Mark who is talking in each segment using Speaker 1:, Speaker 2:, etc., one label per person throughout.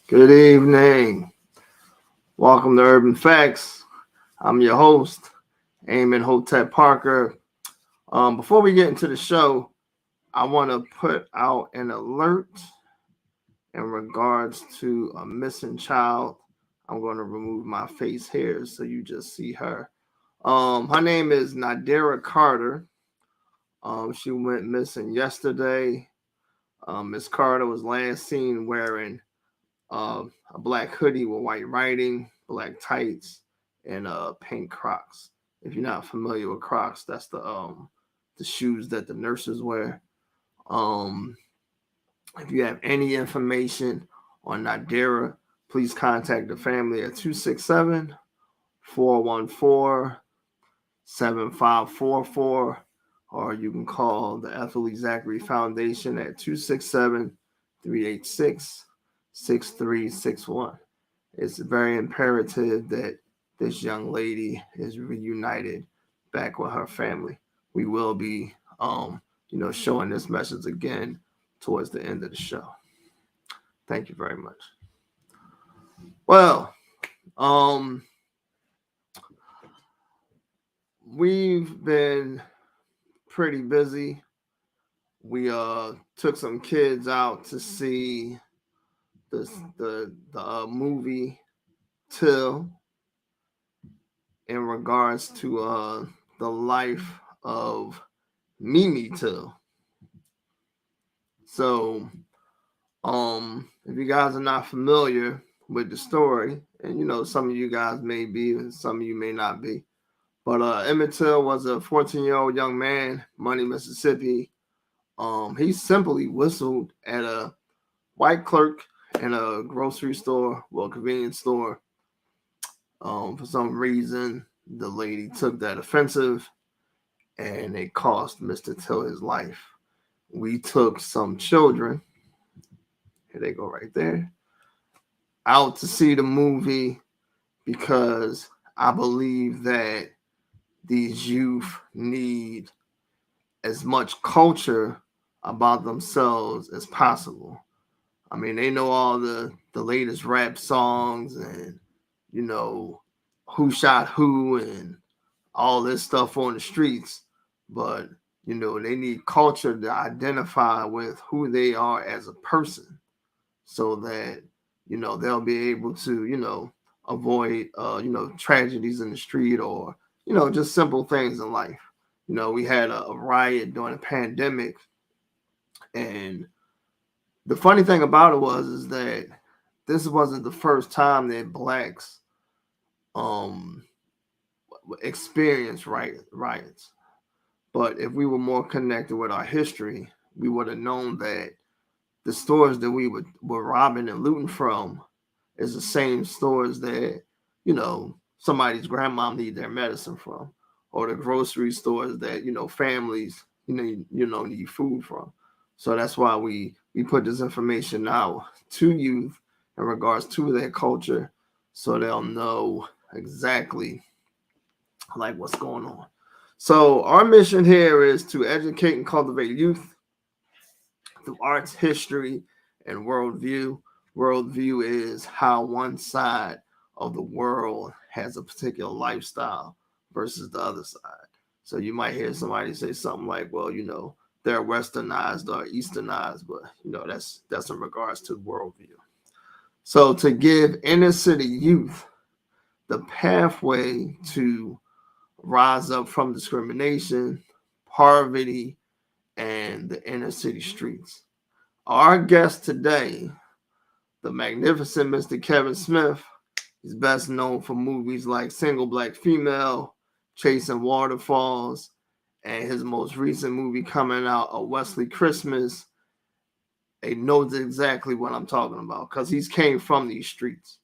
Speaker 1: Good evening. Welcome to Urban Facts. I'm your host, Eamon Hotep Parker. Before we get into the show, I want to put out an alert in regards to a missing child. I'm going to remove my face here so you just see her. Her name is Nadira Carter. She went missing yesterday. Miss Carter was last seen wearing a black hoodie with white writing, black tights, and pink Crocs. If you're not familiar with Crocs, that's the shoes that the nurses wear. Um, if you have any information on Nadira, please contact the family at 267-414-7544, or you can call the Ethel Zachary Foundation at 267-386-6361. It's very imperative that this young lady is reunited back with her family. We will be, showing this message again towards the end of the show. Thank you very much. Well, um, we've been pretty busy. We took some kids out to see the movie Till in regards to the life of Mimi Till. So, if you guys are not familiar with the story, and some of you guys may be, and some of you may not be, but Emmett Till was a 14-year-old young man, Money, Mississippi. He simply whistled at a white clerk in a grocery store, well, convenience store. For some reason, the lady took that offensive, and it cost Mr. Till his life. We took some children, here they go right there, out to see the movie because I believe that these youth need as much culture about themselves as possible. I mean, they know all the latest rap songs and, who shot who and all this stuff on the streets, but, they need culture to identify with who they are as a person so that, they'll be able to, avoid, tragedies in the street or, just simple things in life. We had a riot during the pandemic, and the funny thing about it is that this wasn't the first time that blacks um experienced riots. But if we were more connected with our history, we would have known that the stores that were robbing and looting from is the same stores that, somebody's grandma need their medicine from, or the grocery stores that, families, need food from. So that's why we put this information out to youth in regards to their culture so they'll know exactly like what's going on. So our mission here is to educate and cultivate youth through arts, history, and worldview. Worldview is how one side of the world has a particular lifestyle versus the other side. So you might hear somebody say something like, well, they're westernized or easternized, but that's in regards to worldview. So to give inner city youth the pathway to rise up from discrimination, poverty, and the inner city streets. Our guest today, the magnificent Mr. Kevin Smith, is best known for movies like Single Black Female, Chasing Waterfalls, and his most recent movie coming out, A Wesley Christmas. He knows exactly what I'm talking about because he's came from these streets.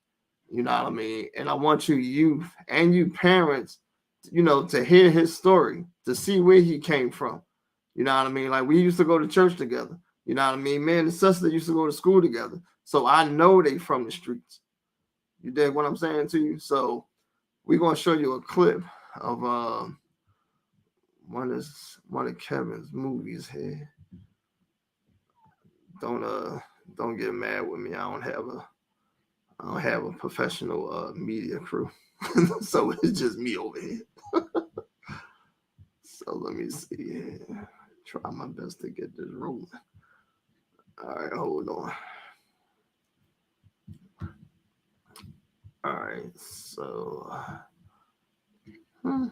Speaker 1: You know what I mean? And I want you youth and you parents, to hear his story, to see where he came from. You know what I mean? Like we used to go to church together. You know what I mean? Me and the sister used to go to school together. So I know they from the streets. You dig what I'm saying to you? So we're gonna show you a clip of one of Kevin's movies here. Don't get mad with me. I don't have I don't have a professional media crew, so it's just me over here. So let me see here. Try my best to get this rolling. All right, hold on. All right, so we're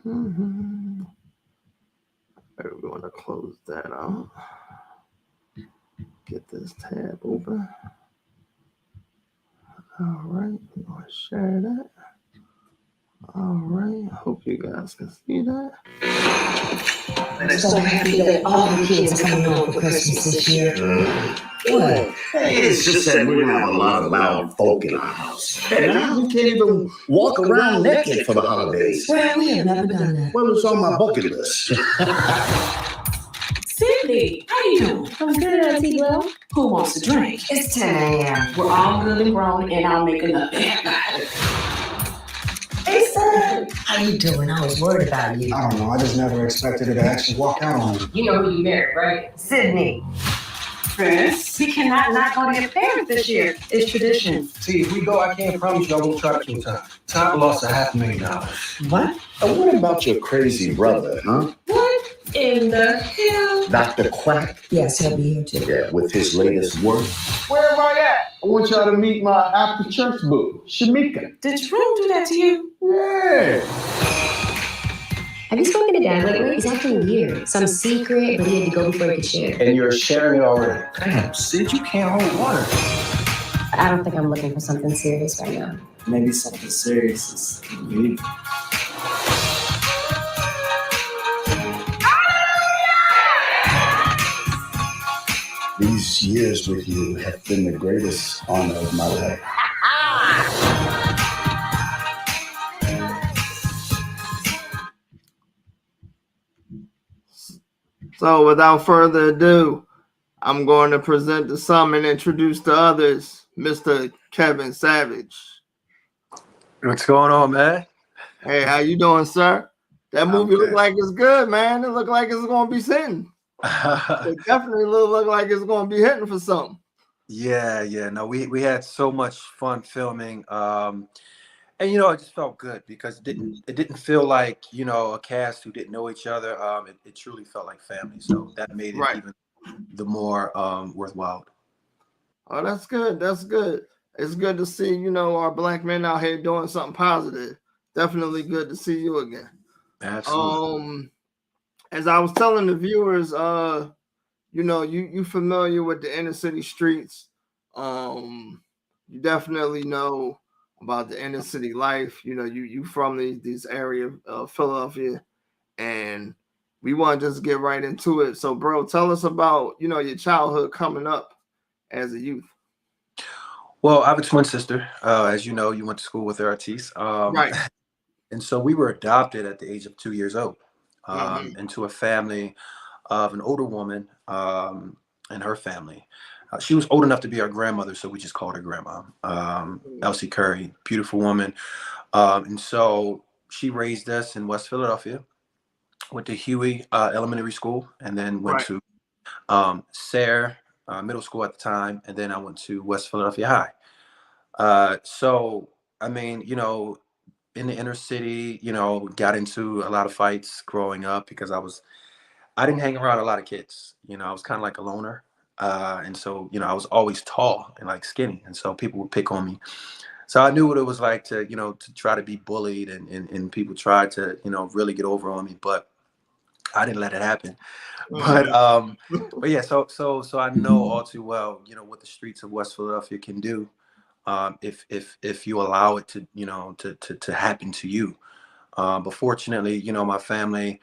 Speaker 1: going to close that out. Get this tab open. All right, we're going to share that. All right, hope you guys can see that.
Speaker 2: I'm so happy that all the kids are coming home for Christmas this year. What?
Speaker 3: Hey, it's just that we're gonna have a lot of loud folk in our house. And now we can't even walk around naked for the holidays.
Speaker 2: Well, we have never done that.
Speaker 3: Well, it's on my bucket list.
Speaker 4: Sydney, how you doing?
Speaker 2: I'm good, Auntie Glow.
Speaker 4: Who wants a drink?
Speaker 2: It's 10 a.m.
Speaker 4: We're all good and grown, and I'll make another.
Speaker 2: Hey, son. How you doing? I was worried about you.
Speaker 5: I don't know. I just never expected her to actually walk out on me.
Speaker 4: You know who you married, right?
Speaker 2: Sydney.
Speaker 4: Chris, we cannot not go to your parents this year. It's tradition.
Speaker 5: See, if we go, I can't promise you I won't try to time. Top lost $500,000.
Speaker 4: What?
Speaker 3: What about your crazy brother, huh?
Speaker 4: What in the hell?
Speaker 3: Dr. Quack?
Speaker 2: Yes, he'll be here too.
Speaker 3: Yeah, with his latest work.
Speaker 5: Where am I at? I want y'all to meet my after church boo, Shamika.
Speaker 4: Did Jerome do that to you?
Speaker 5: Yeah.
Speaker 6: Have you spoken to Dad lately? He's acting weird. Some secret, but he had to go before he could share.
Speaker 5: And you're sharing it already. Damn, Sid, you can't hold water.
Speaker 6: I don't think I'm looking for something serious right now.
Speaker 7: Maybe something serious is needed.
Speaker 3: These years with you have been the greatest honor of my life.
Speaker 1: So without further ado, I'm going to present to some and introduce to others, Mr. Kevin Savage.
Speaker 8: What's going on, man?
Speaker 1: Hey, how you doing, sir? That movie look like it's good, man. It look like it's gonna be hitting. It definitely look like it's gonna be hitting for something.
Speaker 8: Yeah. No, we had so much fun filming. And it just felt good because it didn't feel like, a cast who didn't know each other. It truly felt like family. So that made it even the more worthwhile.
Speaker 1: Oh, that's good. That's good. It's good to see, our black men out here doing something positive. Definitely good to see you again.
Speaker 8: Absolutely.
Speaker 1: As I was telling the viewers, you familiar with the inner city streets. You definitely know about the inner city life. You from these areas of Philadelphia, and we want to just get right into it. So, bro, tell us about your childhood coming up as a youth.
Speaker 8: Well, I have a twin sister. As you know, you went to school with her, Artis.
Speaker 1: Right.
Speaker 8: And so we were adopted at the age of 2 years old into a family of an older woman and her family. She was old enough to be our grandmother, so we just called her Grandma. Elsie Curry, beautiful woman. And so she raised us in West Philadelphia, went to Huey Elementary School, and then went to Sayre Middle School at the time, and then I went to West Philadelphia High. So, I mean, in the inner city, got into a lot of fights growing up because I didn't hang around a lot of kids. I was kind of like a loner. And so, I was always tall and like skinny. And so people would pick on me. So I knew what it was like to, to try to be bullied and people tried to, really get over on me, but I didn't let it happen. But yeah, so I know all too well, what the streets of West Philadelphia can do. If you allow it to, to happen to you. But fortunately, my family,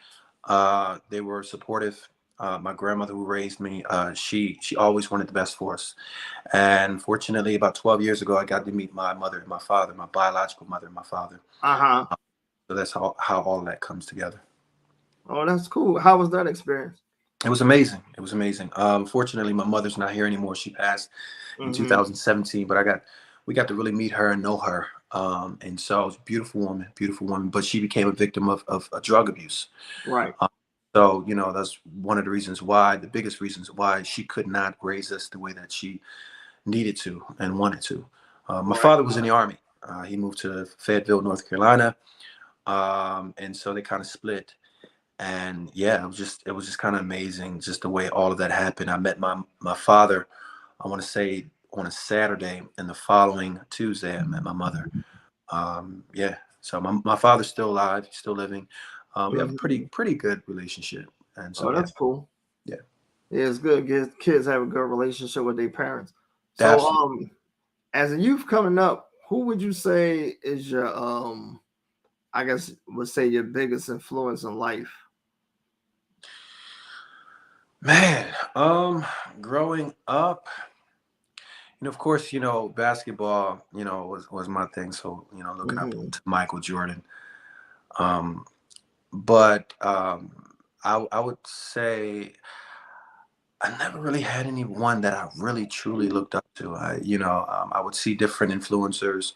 Speaker 8: they were supportive. My grandmother who raised me, she always wanted the best for us. And fortunately, about 12 years ago, I got to meet my mother and my father, my biological mother and my father. So that's how all that comes together.
Speaker 1: Oh, that's cool. How was that experience?
Speaker 8: It was amazing. It was amazing. Fortunately, my mother's not here anymore. She passed in 2017, but we got to really meet her and know her. And so it was a beautiful woman, but she became a victim of drug abuse.
Speaker 1: Right.
Speaker 8: So, that's one of the biggest reasons why she could not raise us the way that she needed to and wanted to. My
Speaker 1: Right.
Speaker 8: father was in the Army. He moved to Fayetteville, North Carolina, and so they kind of split. And yeah, it was just kind of amazing, just the way all of that happened. I met my father, I want to say on a Saturday, and the following Tuesday I met my mother. Yeah, so my father's still alive, he's still living. We have a
Speaker 1: Mhm.
Speaker 8: pretty good relationship, and so
Speaker 1: Oh,
Speaker 8: yeah,
Speaker 1: that's cool.
Speaker 8: yeah,
Speaker 1: Yeah, it's good. Kids have a good relationship with their parents. So,
Speaker 8: absolutely.
Speaker 1: as a youth coming up, who would you say is your I guess would say your biggest influence in life?
Speaker 8: Man, growing up, of course, basketball, was my thing. So, looking up
Speaker 1: Hmm.
Speaker 8: to Michael Jordan. Um, but I would say I never really had anyone that I really truly looked up to. I would see different influencers,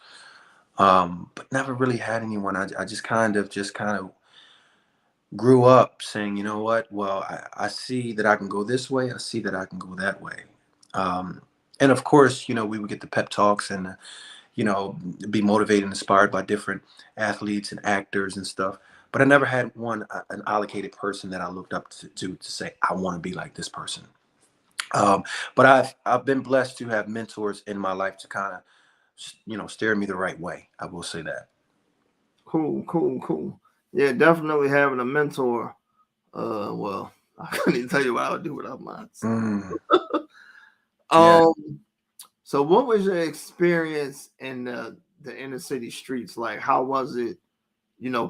Speaker 8: but never really had anyone. I just kind of grew up saying, you know what? Well, I see that I can go this way. I see that I can go that way. Um, and of course, we would get the pep talks and, be motivated and inspired by different athletes and actors and stuff. But I never had an allocated person that I looked up to say, I want to be like this person. Um, but I've been blessed to have mentors in my life to kind of, steer me the right way. I will say that.
Speaker 1: Cool, cool, cool. Yeah, definitely having a mentor. Well, I couldn't even tell you what I would do without mine.
Speaker 8: Mm, yeah.
Speaker 1: Um, so what was your experience in the inner city streets like? How was it,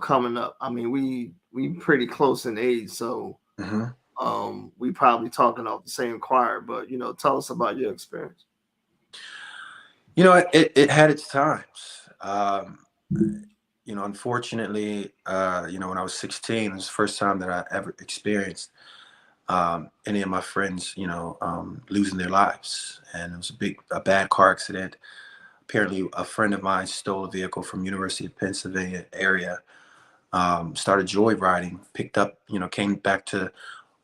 Speaker 1: coming up? I mean, we pretty close in age, so
Speaker 8: hmm
Speaker 1: we probably talking off the same choir, but tell us about your experience.
Speaker 8: It had its times. Unfortunately, when I was 16, it was the first time that I ever experienced any of my friends, losing their lives. And it was a bad car accident. Apparently, a friend of mine stole a vehicle from University of Pennsylvania area, started joyriding, picked up, came back to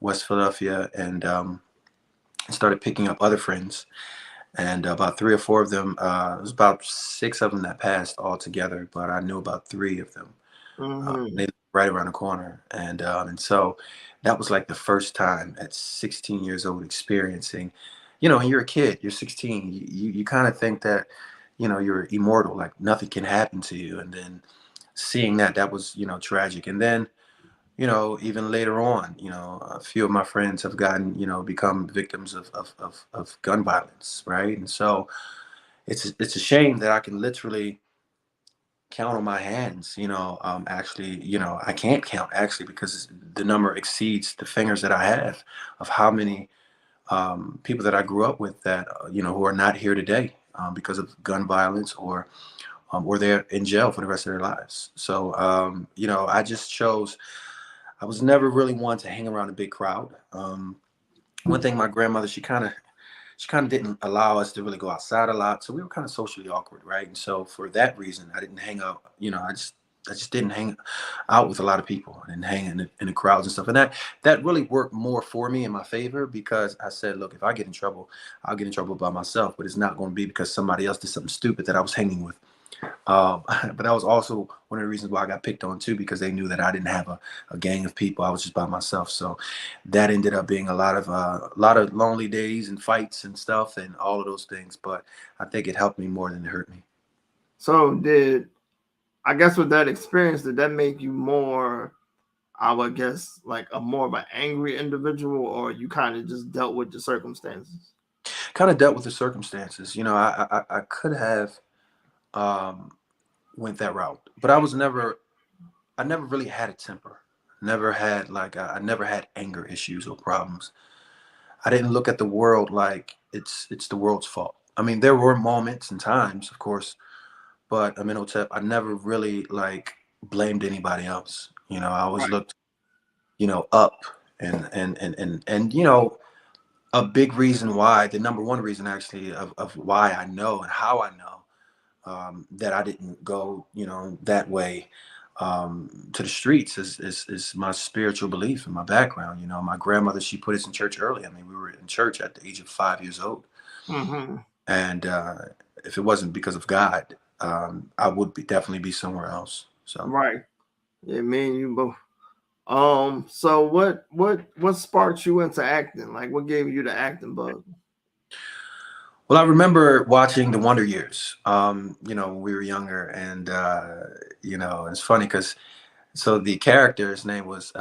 Speaker 8: West Philadelphia and started picking up other friends. And about three or four of them, it was about six of them that passed altogether, but I knew about three of them.
Speaker 1: Hmm.
Speaker 8: They lived right around the corner, and so that was like the first time at 16 years old experiencing, and you're a kid, you're 16, you kind of think that, you're immortal, like nothing can happen to you, and then seeing that was, tragic, and then even later on, a few of my friends have gotten, become victims of gun violence, right? And so it's a shame that I can literally count on my hands, actually, I can't count actually because the number exceeds the fingers that I have of how many people that I grew up with that, who are not here today because of gun violence or they're in jail for the rest of their lives. So, I just chose, I was never really one to hang around a big crowd. One thing, my grandmother, she kind of didn't allow us to really go outside a lot, so we were kind of socially awkward, right? And so for that reason, I didn't hang out. I just didn't hang out with a lot of people. I didn't hang in the crowds and stuff, and that really worked more for me in my favor because I said, look, if I get in trouble, I'll get in trouble by myself, but it's not going to be because somebody else did something stupid that I was hanging with. But that was also one of the reasons why I got picked on too, because they knew that I didn't have a gang of people. I was just by myself. So that ended up being a lot of lonely days and fights and stuff and all of those things. But I think it helped me more than it hurt me.
Speaker 1: So did I guess with that experience, did that make you more, I would guess, like a more of an angry individual, or you kind of just dealt with the circumstances?
Speaker 8: Kind of dealt with the circumstances. I could have um, went that route, but I never really had a temper. Never had I never had anger issues or problems. I didn't look at the world like it's the world's fault. I mean, there were moments and times, of course, but I mean, I never really blamed anybody else. I always
Speaker 1: Right.
Speaker 8: looked, up and a big reason why, the number one reason actually of why I know and how I know that I didn't go, that way to the streets is my spiritual belief and my background. My grandmother, she put us in church early. I mean, we were in church at the age of 5 years old.
Speaker 1: Hmm.
Speaker 8: And if it wasn't because of God, I would definitely be somewhere else. So
Speaker 1: Right. Yeah, me and you both. So what sparked you into acting? Like, what gave you the acting bug?
Speaker 8: well, I remember watching The Wonder Years, when we were younger, and it's funny because the character's name was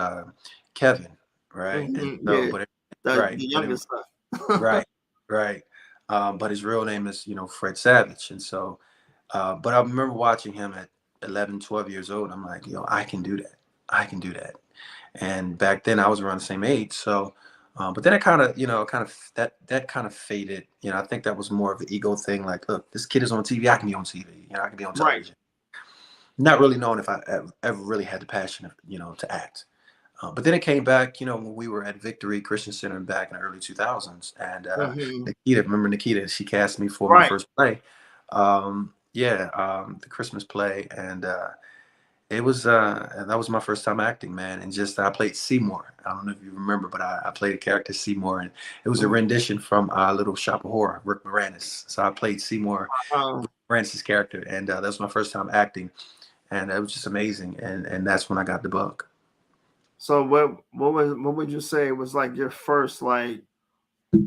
Speaker 8: Kevin, right? And so,
Speaker 1: Yeah,
Speaker 8: right,
Speaker 1: the
Speaker 8: but it,
Speaker 1: youngest son.
Speaker 8: right, right, but his real name is Fred Savage, and so, but I remember watching him at 11, 12 years old. I'm like, I can do that. I can do that. And back then I was around the same age, so. But then it kind of, that kind of faded. I think that was more of an ego thing. Like, look, this kid is on TV. I can be on TV. I can be on
Speaker 1: Right.
Speaker 8: television. Not really knowing if I ever really had the passion, to act. But then it came back, when we were at Victory Christian Center back in the early 2000s. And Nikita, remember Nikita? She cast me for my
Speaker 1: Right.
Speaker 8: first play. The Christmas play. And that was my first time acting, man. And just I played Seymour. I don't know if you remember, but I played a character Seymour, and it was a rendition from Little Shop of Horror, Rick Moranis. So I played Seymour, Moranis' character, and that was my first time acting, and it was just amazing. And that's when I got the bug.
Speaker 1: So what would you say was like your first like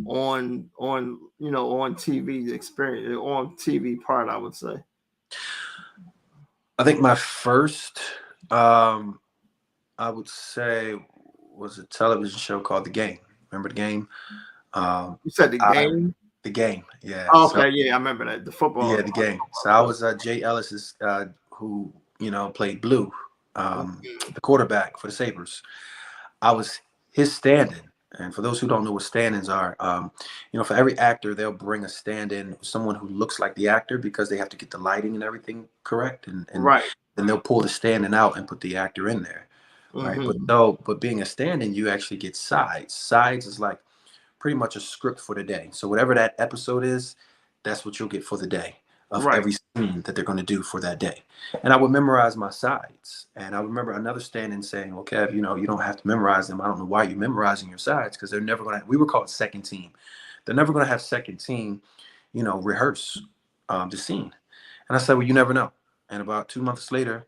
Speaker 1: on TV experience, on TV part? I would say.
Speaker 8: I think my first, I would say, was a television show called The Game. Remember The Game?
Speaker 1: You said The Game?
Speaker 8: The Game, yeah.
Speaker 1: Oh, okay, yeah, I remember that. The football.
Speaker 8: Yeah, The Game. So I was Jay Ellis's, who played Blue, the quarterback for the Sabres. I was his stand-in. And for those who don't know what stand-ins are, for every actor, they'll bring a stand-in, someone who looks like the actor, because they have to get the lighting and everything correct. And
Speaker 1: right.
Speaker 8: Then they'll pull the stand-in out and put the actor in there. Right. But being a stand-in, you actually get sides. Sides is like pretty much a script for the day. So whatever that episode is, that's what you'll get for the day of every scene that they're going to do for that day. And I would memorize my sides. And I remember another stand-in saying, well, Kev, you don't have to memorize them. I don't know why you're memorizing your sides, because they're never going to, we were called second team. They're never going to have second team, rehearse the scene. And I said, well, you never know. And about 2 months later,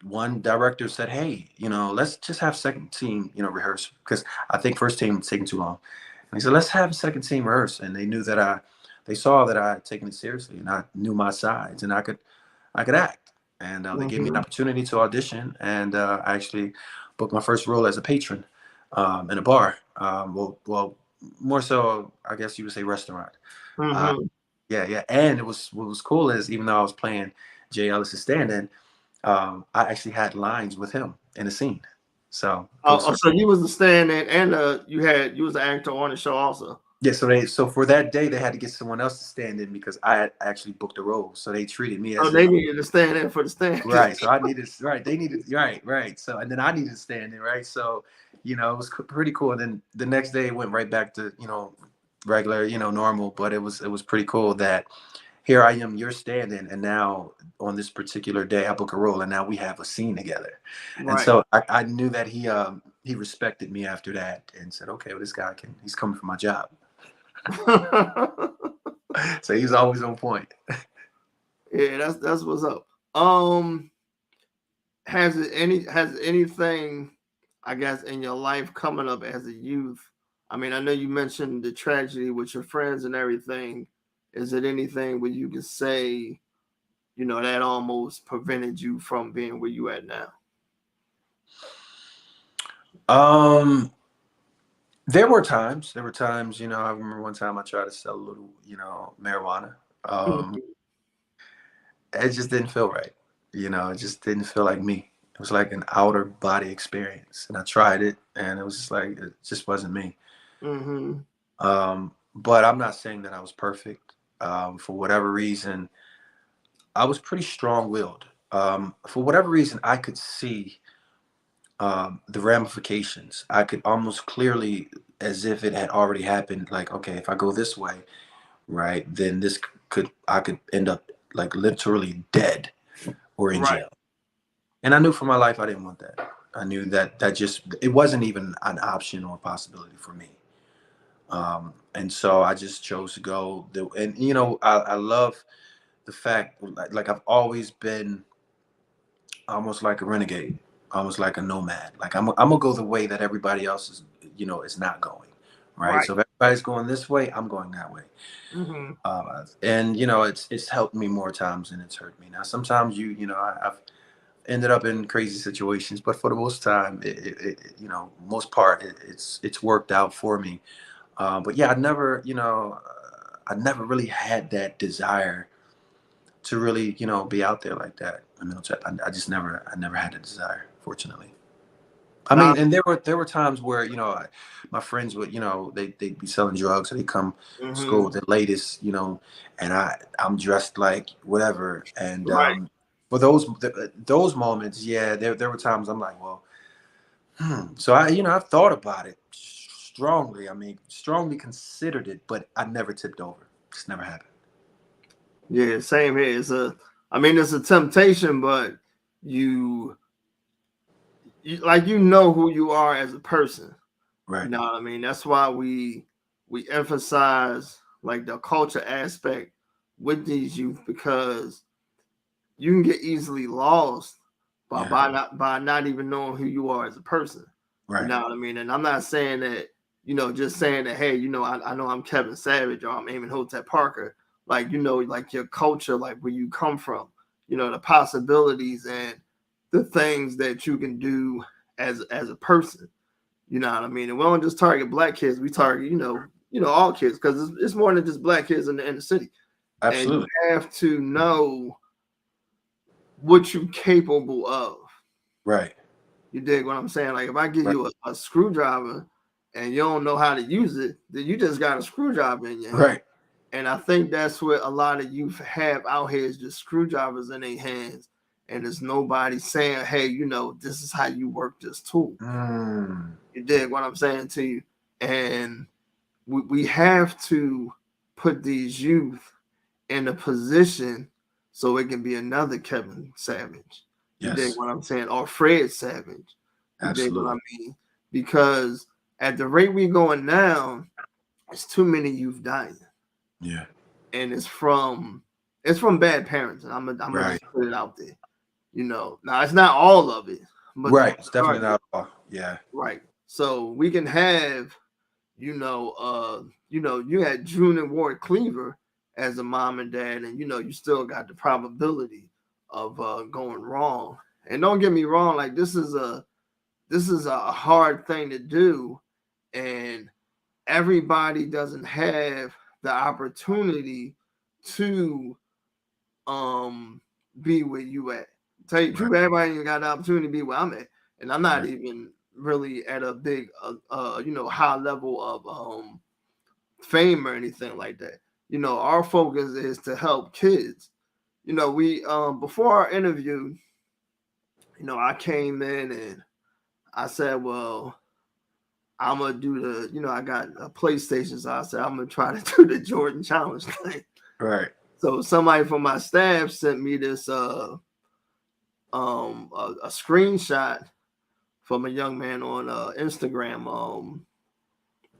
Speaker 8: one director said, hey, let's just have second team, rehearse, because I think first team was taking too long. And he said, let's have a second team rehearse. And they knew that they saw that I had taken it seriously, and I knew my sides, and I could act. And they gave me an opportunity to audition, and I actually booked my first role as a patron in a bar. Well, more so, I guess you would say restaurant. Yeah. And what was cool is, even though I was playing Jay Ellis' stand-in, I actually had lines with him in a scene. So
Speaker 1: so you was the stand-in, and you was the actor on the show also.
Speaker 8: Yeah, so for that day they had to get someone else to stand in, because I had actually booked a role. So they treated me as
Speaker 1: they needed to stand in for the stand.
Speaker 8: Right. So they needed right. So and then I needed to stand in, right? So, it was pretty cool. And then the next day it went right back to, regular, normal, but it was pretty cool that here I am, you're standing, and now on this particular day I book a role, and now we have a scene together. Right. And so I knew that he respected me after that, and said, okay, well, this guy he's coming for my job. So he's always on point.
Speaker 1: Yeah, that's what's up. Has anything, I guess, in your life coming up as a youth? I mean, I know you mentioned the tragedy with your friends and everything. Is it anything where you can say, that almost prevented you from being where you at now?
Speaker 8: There were times, I remember one time I tried to sell a little, marijuana. It just didn't feel right. It just didn't feel like me. It was like an outer body experience. And I tried it, and it was just like, it just wasn't me. But I'm not saying that I was perfect. For whatever reason, I was pretty strong-willed. For whatever reason, I could see the ramifications. I could almost clearly, as if it had already happened, like, okay, if I go this way, right, then I could end up like literally dead or in jail. And I knew for my life I didn't want that. I knew that it wasn't even an option or a possibility for me. And so I just chose to go. And you know, I love the fact, like I've always been almost like a renegade, almost like a nomad. Like I'm gonna go the way that everybody else is, you know, is not going. Right.
Speaker 1: Right.
Speaker 8: So if everybody's going this way, I'm going that way.
Speaker 1: Mm-hmm.
Speaker 8: And you know, it's helped me more times than it's hurt me. Now, sometimes you know, I've ended up in crazy situations, but for the most time, you know, most part, it's worked out for me. But yeah, I never really had that desire to really, you know, be out there like that. I just I never had the desire, fortunately. I
Speaker 1: Now,
Speaker 8: mean, and there were times where, you know, my friends would, you know, they'd be selling drugs, or they come to school
Speaker 1: mm-hmm.
Speaker 8: with the latest, you know, and I'm dressed like whatever. And
Speaker 1: Right.
Speaker 8: for those moments, yeah, there were times I'm like, well, So I've thought about it strongly. I mean, strongly considered it, but I never tipped over. Just never happened.
Speaker 1: Yeah, same here. I mean, it's a temptation, but you, you know who you are as a person. You
Speaker 8: Right.
Speaker 1: know what I mean? That's why we emphasize like the culture aspect with these youth, because you can get easily lost
Speaker 8: Yeah.
Speaker 1: by not even knowing who you are as a person. You
Speaker 8: Right.
Speaker 1: know what I mean? And I'm not saying that, just saying that, hey, I know I'm Kevin Savage or I'm Eamon Hotep Parker. Like, like your culture, like where you come from, the possibilities and the things that you can do as a person. You know what I mean? And we don't just target black kids. We target, all kids, because it's more than just black kids in the inner city. And you
Speaker 8: Absolutely.
Speaker 1: have to know what you're capable of.
Speaker 8: Right.
Speaker 1: You dig what I'm saying? Like if I give
Speaker 8: Right.
Speaker 1: you a screwdriver and you don't know how to use it, then you just got a screwdriver in your hand.
Speaker 8: Right.
Speaker 1: And I think that's what a lot of youth have out here, is just screwdrivers in their hands. And there's nobody saying, hey, this is how you work this tool.
Speaker 8: Mm.
Speaker 1: You dig what I'm saying to you? And we have to put these youth in a position so it can be another Kevin Savage. You dig
Speaker 8: Yes.
Speaker 1: what I'm saying? Or Fred Savage. You dig what I
Speaker 8: Absolutely.
Speaker 1: mean? Because at the rate we going now, it's too many youth dying.
Speaker 8: Yeah.
Speaker 1: And it's from bad parents. And I'm gonna
Speaker 8: Right.
Speaker 1: just put it out there. Now it's not all of it, but the
Speaker 8: Right. It's definitely
Speaker 1: majority.
Speaker 8: not all. Yeah.
Speaker 1: Right. So we can have, you had June and Ward Cleaver as a mom and dad, and you still got the probability of going wrong. And don't get me wrong, like this is a hard thing to do, and everybody doesn't have the opportunity to be where you at. Tell you the
Speaker 8: Right.
Speaker 1: truth, everybody ain't got the opportunity to be where I'm at, and I'm not
Speaker 8: Right.
Speaker 1: even really at a big high level of fame or anything like that. Our focus is to help kids. We before our interview, I came in and I said, well, I'm gonna do I got a PlayStation, so I said I'm gonna try to do the Jordan challenge thing.
Speaker 8: Right.
Speaker 1: So somebody from my staff sent me this a screenshot from a young man on Instagram.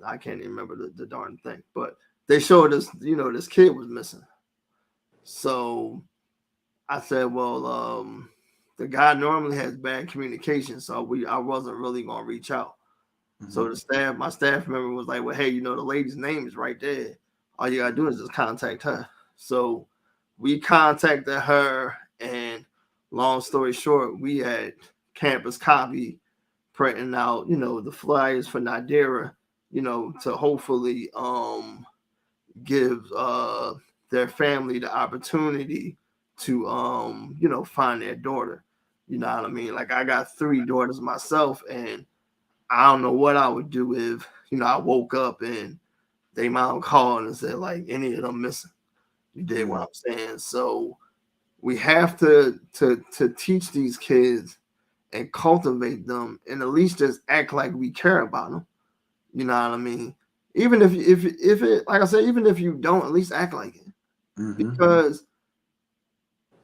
Speaker 1: I can't even remember the darn thing, but they showed us, this kid was missing. So I said, well, the guy normally has bad communication, so I wasn't really gonna reach out. So my staff member was like, well, hey, the lady's name is right there. All you gotta do is just contact her. So we contacted her, and long story short, we had campus copy printing out, the flyers for Nadira, to hopefully give their family the opportunity to find their daughter. You know what I mean? Like I got 3 daughters myself, and I don't know what I would do if I woke up and they mom called and said like any of them missing. You did what I'm saying? So we have to teach these kids and cultivate them, and at least just act like we care about them. You know what I mean? Even if it, like I said, even if you don't, at least act like it. Because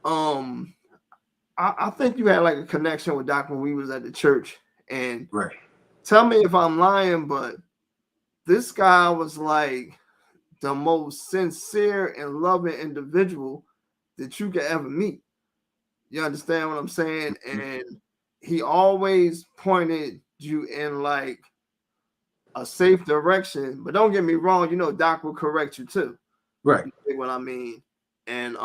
Speaker 1: I think you had like a connection with Doc when we was at the church. And
Speaker 8: Right.
Speaker 1: tell me if I'm lying, but this guy was like the most sincere and loving individual that you could ever meet. You understand what I'm saying? And he always pointed you in like a safe direction. But don't get me wrong, Doc will correct you too.
Speaker 8: Right.
Speaker 1: You see what I mean? And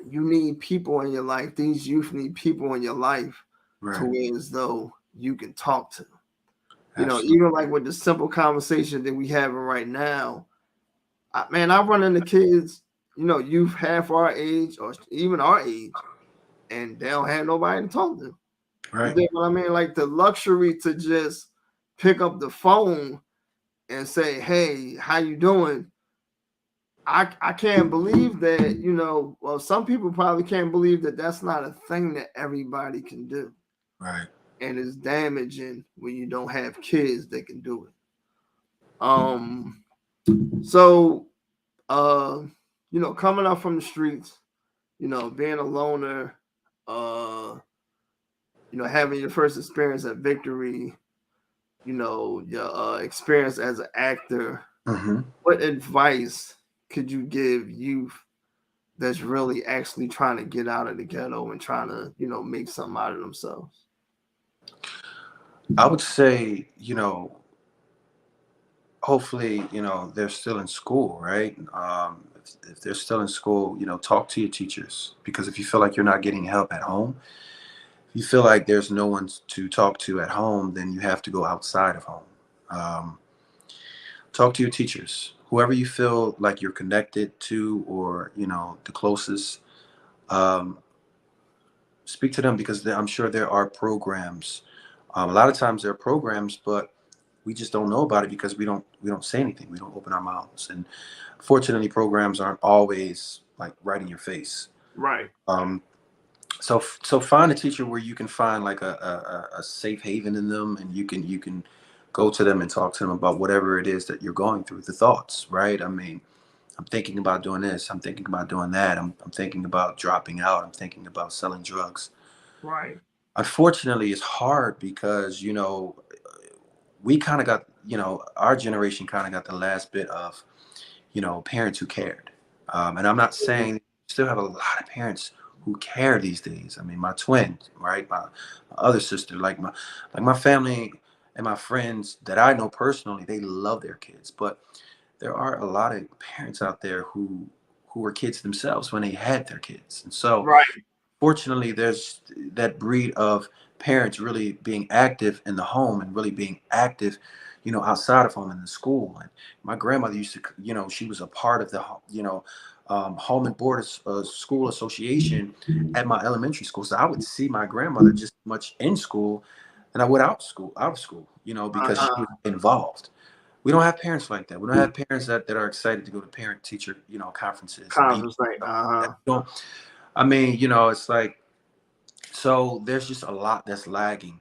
Speaker 1: you need people in your life. These youth need people in your life to
Speaker 8: Right.
Speaker 1: where as though you can talk to.
Speaker 8: Absolutely.
Speaker 1: Even like with the simple conversation that we having right now, I run into kids, youth half our age or even our age, and they don't have nobody to talk to. You
Speaker 8: Right.
Speaker 1: get what I mean? Like the luxury to just pick up the phone and say, "Hey, how you doing?" I can't believe that. Well, some people probably can't believe that that's not a thing that everybody can do,
Speaker 8: Right.
Speaker 1: and it's damaging when you don't have kids that can do it. So coming up from the streets, being a loner, having your first experience at Victory, your experience as an actor,
Speaker 8: Mm-hmm.
Speaker 1: what advice could you give youth that's really actually trying to get out of the ghetto and trying to, make something out of themselves?
Speaker 8: I would say, hopefully, they're still in school, right? If they're still in school, talk to your teachers, because if you feel like you're not getting help at home, if you feel like there's no one to talk to at home, then you have to go outside of home. Um, Talk to your teachers, whoever you feel like you're connected to, or the closest. Um, Speak to them, because I'm sure there are programs. A lot of times there are programs, but we just don't know about it because we don't say anything. We don't open our mouths, and fortunately, programs aren't always like right in your face.
Speaker 1: Right.
Speaker 8: Um, so find a teacher where you can find like a safe haven in them, and you can go to them and talk to them about whatever it is that you're going through, the thoughts, right? I mean, I'm thinking about doing this, I'm thinking about doing that, I'm thinking about dropping out, I'm thinking about selling drugs.
Speaker 1: Right.
Speaker 8: Unfortunately, it's hard because we kind of got, our generation kind of got the last bit of, parents who cared. And I'm not saying you still have a lot of parents who care these days. I mean, my twin, right? My other sister, like my family and my friends that I know personally, they love their kids. But there are a lot of parents out there who were kids themselves when they had their kids. And so
Speaker 1: Right.
Speaker 8: fortunately, there's that breed of parents really being active in the home and really being active, outside of home in the school. And my grandmother used to, she was a part of the, home and board school association at my elementary school. So I would see my grandmother just as much in school than I would out of school, because she was involved. We don't have parents like that. We don't have parents that are excited to go to parent teacher, conferences and be.
Speaker 1: Conversation.
Speaker 8: Don't. I mean, it's like, so there's just a lot that's lagging.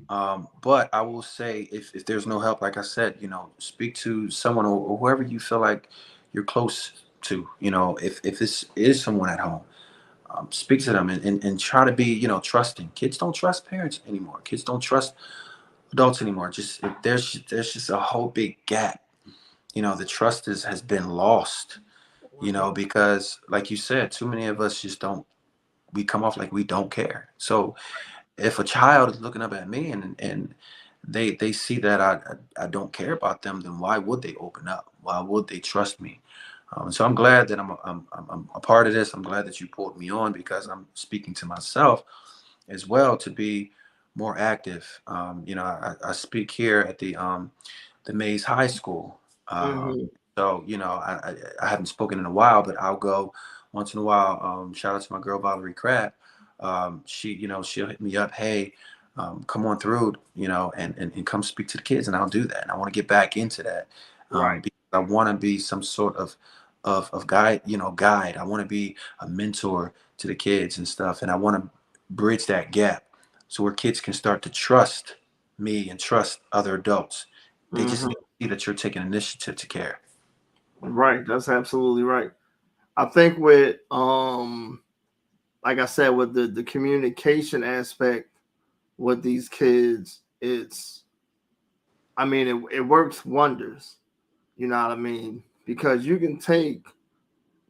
Speaker 8: But I will say, if there's no help, like I said, speak to someone, or whoever you feel like you're close to. If this is someone at home, speak to them, and try to be, trusting. Kids don't trust parents anymore. Kids don't trust adults anymore. There's just a whole big gap. The trust has been lost. Because like you said, too many of us just don't. We come off like we don't care. So if a child is looking up at me, and they see that I don't care about them, then why would they open up? Why would they trust me? So I'm glad that I'm a part of this. I'm glad that you pulled me on, because I'm speaking to myself as well to be more active. I speak here at the Mays High School.
Speaker 1: Mm-hmm.
Speaker 8: So I haven't spoken in a while, but I'll go once in a while. Shout out to my girl Valerie Crab. She'll hit me up. Hey, come on through, and come speak to the kids, and I'll do that. And I want to get back into that,
Speaker 1: Right.
Speaker 8: because I want to be some sort of guide. Guide. I want to be a mentor to the kids and stuff, and I want to bridge that gap so where kids can start to trust me and trust other adults. They just
Speaker 1: Mm-hmm.
Speaker 8: need to see that you're taking initiative to care.
Speaker 1: Right. That's absolutely right. I think with like I said, with the communication aspect with these kids, it's I mean, it works wonders. You know what I mean? Because you can take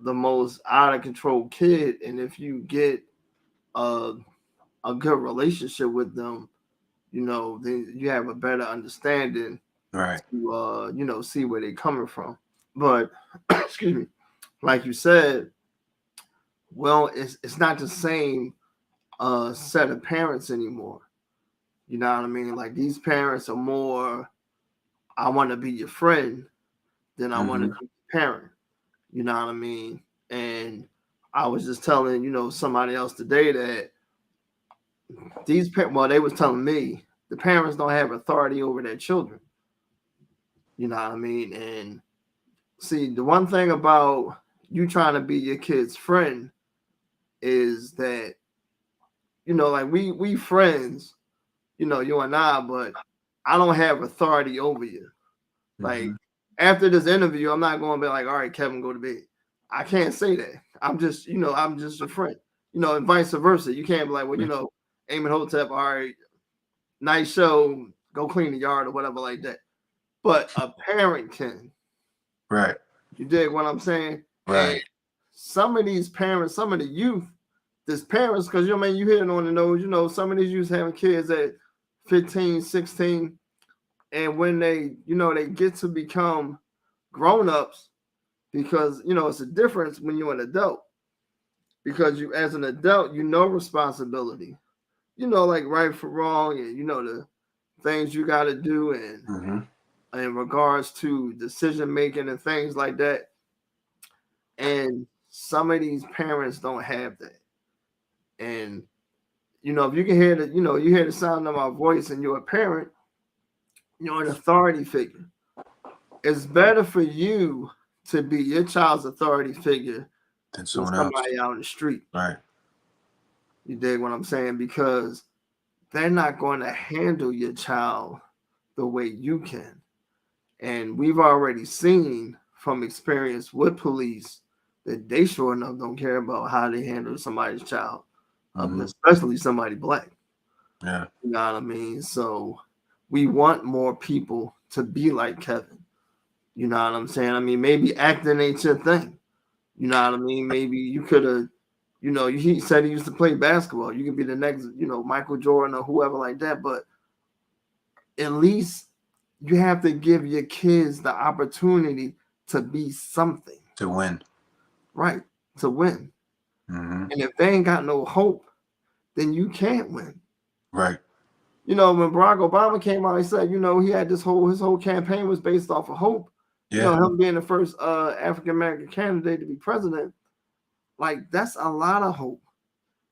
Speaker 1: the most out of control kid, and if you get a good relationship with them, then you have a better understanding
Speaker 8: Right.
Speaker 1: to see where they're coming from. But excuse me, like you said, well, it's not the same set of parents anymore. You know what I mean? Like these parents are more, I want to be your friend than I want to
Speaker 8: Mm-hmm.
Speaker 1: be your parent. You know what I mean? And I was just telling, somebody else today that these parents, well, they was telling me the parents don't have authority over their children. You know what I mean? And see, the one thing about you trying to be your kid's friend is that, like we friends, you and I, but I don't have authority over you. Like
Speaker 8: Mm-hmm.
Speaker 1: after this interview, I'm not going to be like, all right, Kevin, go to bed. I can't say that. I'm just your friend. And vice versa. You can't be like, well, Eamon Hotep, all right, nice show, go clean the yard or whatever like that. But a parent can.
Speaker 8: Right.
Speaker 1: You dig what I'm saying?
Speaker 8: Right.
Speaker 1: And some of these parents, some of the youth, these parents, because you hear it on the nose, some of these youth having kids at 15, 16, and when they get to become grown-ups, because it's a difference when you're an adult. Because you as an adult, responsibility. Like right for wrong, and the things you gotta do, and
Speaker 8: Mm-hmm.
Speaker 1: in regards to decision making and things like that. And some of these parents don't have that. And if you can hear you hear the sound of my voice and you're a parent, you're an authority figure. It's better for you to be your child's authority figure
Speaker 8: Than
Speaker 1: than
Speaker 8: someone else.
Speaker 1: somebody out in the street.
Speaker 8: Right.
Speaker 1: You dig what I'm saying? Because they're not going to handle your child the way you can. And we've already seen from experience with police that they sure enough don't care about how they handle somebody's child,
Speaker 8: Mm-hmm.
Speaker 1: especially somebody black.
Speaker 8: Yeah.
Speaker 1: You know what I mean? So we want more people to be like Kevin. You know what I'm saying? I mean, maybe acting ain't your thing. You know what I mean? Maybe you could have, he said he used to play basketball. You could be the next, Michael Jordan or whoever like that. But at least you have to give your kids the opportunity to be something.
Speaker 8: To win.
Speaker 1: Right. To win.
Speaker 8: Mm-hmm.
Speaker 1: And if they ain't got no hope, then you can't win.
Speaker 8: Right.
Speaker 1: When Barack Obama came out, he said, he had his whole campaign was based off of hope.
Speaker 8: Yeah.
Speaker 1: Him being the first African American candidate to be president, like that's a lot of hope.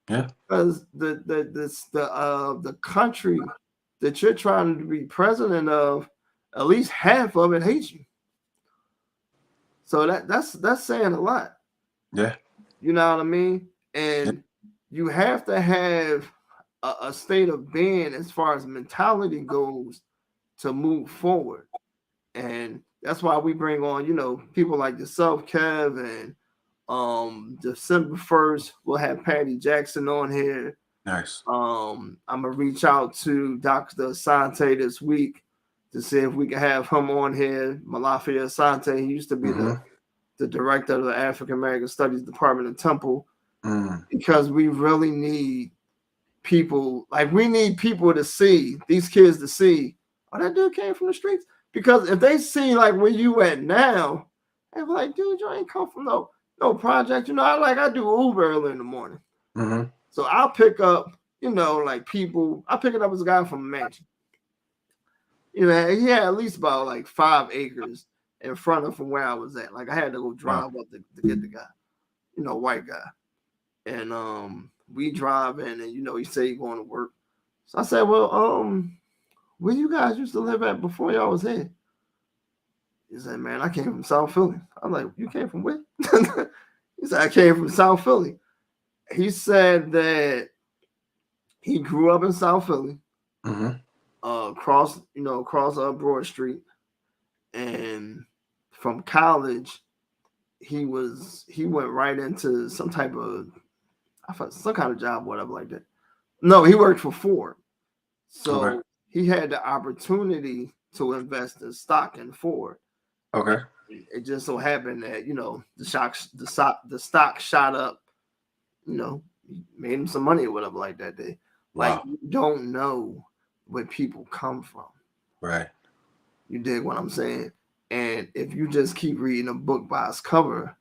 Speaker 8: Yeah.
Speaker 1: Because the country that you're trying to be president of, at least half of it hates you. So that's saying a lot.
Speaker 8: Yeah.
Speaker 1: You know what I mean? And you have to have a state of being as far as mentality goes to move forward. And that's why we bring on, people like yourself, Kev, and December 1st, we'll have Patty Jackson on here.
Speaker 8: Nice.
Speaker 1: I'm gonna reach out to Dr. Asante this week to see if we can have him on here. Malafia Asante, he used to be the director of the African American Studies Department at Temple, because we really need people, we need people to see, these kids to see, oh, that dude came from the streets. Because if they see like where you at now, they're like, dude, you ain't come from no project. I do Uber early in the morning.
Speaker 8: Mm-hmm.
Speaker 1: So I'll pick up, people. I pick it up as a guy from a mansion. He had at least about 5 acres in front of from where I was at. I had to go drive up to get the guy, white guy. And we drive in, and he say he going to work. So I said, well, where you guys used to live at before y'all was here? He said, man, I came from South Philly. I'm like, you came from where? He said, I came from South Philly. He said that he grew up in South Philly, across Broad Street, and from college, he went right into some type of some kind of job, whatever like that. No, he worked for Ford, so he had the opportunity to invest in stock in Ford.
Speaker 8: Okay.
Speaker 1: It just so happened that, you know, the stock shot up, you know, made him some money or whatever like that day. Like,
Speaker 8: Wow.
Speaker 1: you don't know where people come from.
Speaker 8: Right.
Speaker 1: You dig what I'm saying? And if you just keep reading a book by its cover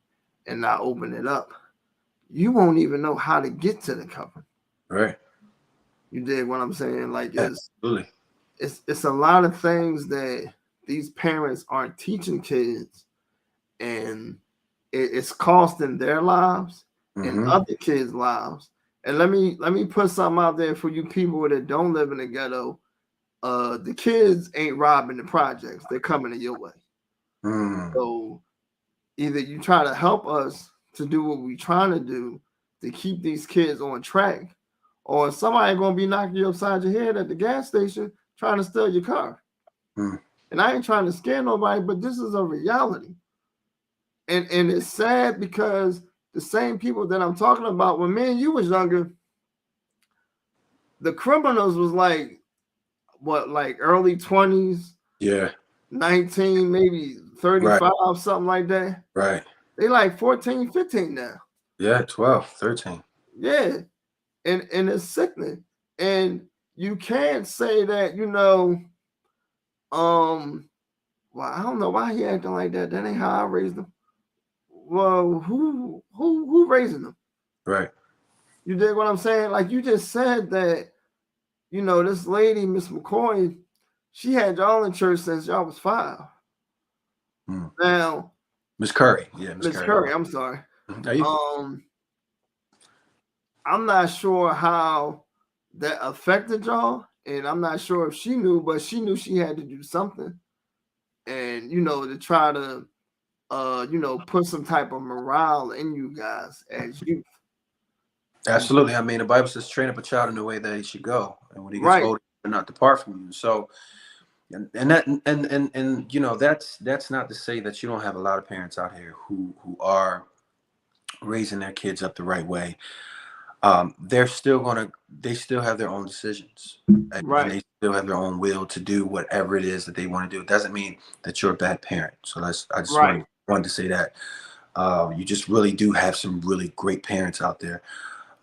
Speaker 1: and not open it up, you won't even know how to get to the cover.
Speaker 8: Right.
Speaker 1: You dig what I'm saying? Like,
Speaker 8: Absolutely.
Speaker 1: it's a lot of things that these parents aren't teaching kids, and it's costing their lives and
Speaker 8: Mm-hmm.
Speaker 1: other kids' lives. And let me put something out there for you people that don't live in the ghetto. The kids ain't robbing the projects; they're coming to your way.
Speaker 8: Mm.
Speaker 1: So either you try to help us to do what we're trying to do to keep these kids on track, or somebody gonna be knocking you upside your head at the gas station trying to steal your car.
Speaker 8: Mm.
Speaker 1: And I ain't trying to scare nobody, but this is a reality. And it's sad because the same people that I'm talking about, when me and you was younger, the criminals was like what, like early 20s,
Speaker 8: Yeah.
Speaker 1: 19, maybe 35, something like that.
Speaker 8: Right.
Speaker 1: They like 14, 15 now.
Speaker 8: Yeah. 12, 13.
Speaker 1: Yeah. And it's sickening. And you can't say that, you know, well, I don't know why he acting like that. That ain't how I raised him. Well, who raising them?
Speaker 8: Right.
Speaker 1: You dig what I'm saying? Like, you just said that, you know, this lady, Miss McCoy, she had y'all in church since y'all was 5.
Speaker 8: Mm.
Speaker 1: Now,
Speaker 8: Miss Curry. Yeah,
Speaker 1: Miss Curry, I'm sorry. I'm not sure how that affected y'all, and I'm not sure if she knew, but she knew she had to do something, and you know, to try to you know, put some type of morale in you guys as youth.
Speaker 8: Absolutely. I mean, the Bible says, train up a child in the way that he should go, and when he gets
Speaker 1: Right.
Speaker 8: older, he'll not depart from you. So, and you know, that's not to say that you don't have a lot of parents out here who are raising their kids up the right way. They still have their own decisions, and
Speaker 1: Right.
Speaker 8: they still have their own will to do whatever it is that they want to do. It doesn't mean that you're a bad parent. So I just
Speaker 1: Right.
Speaker 8: wanted to say that you just really do have some really great parents out there.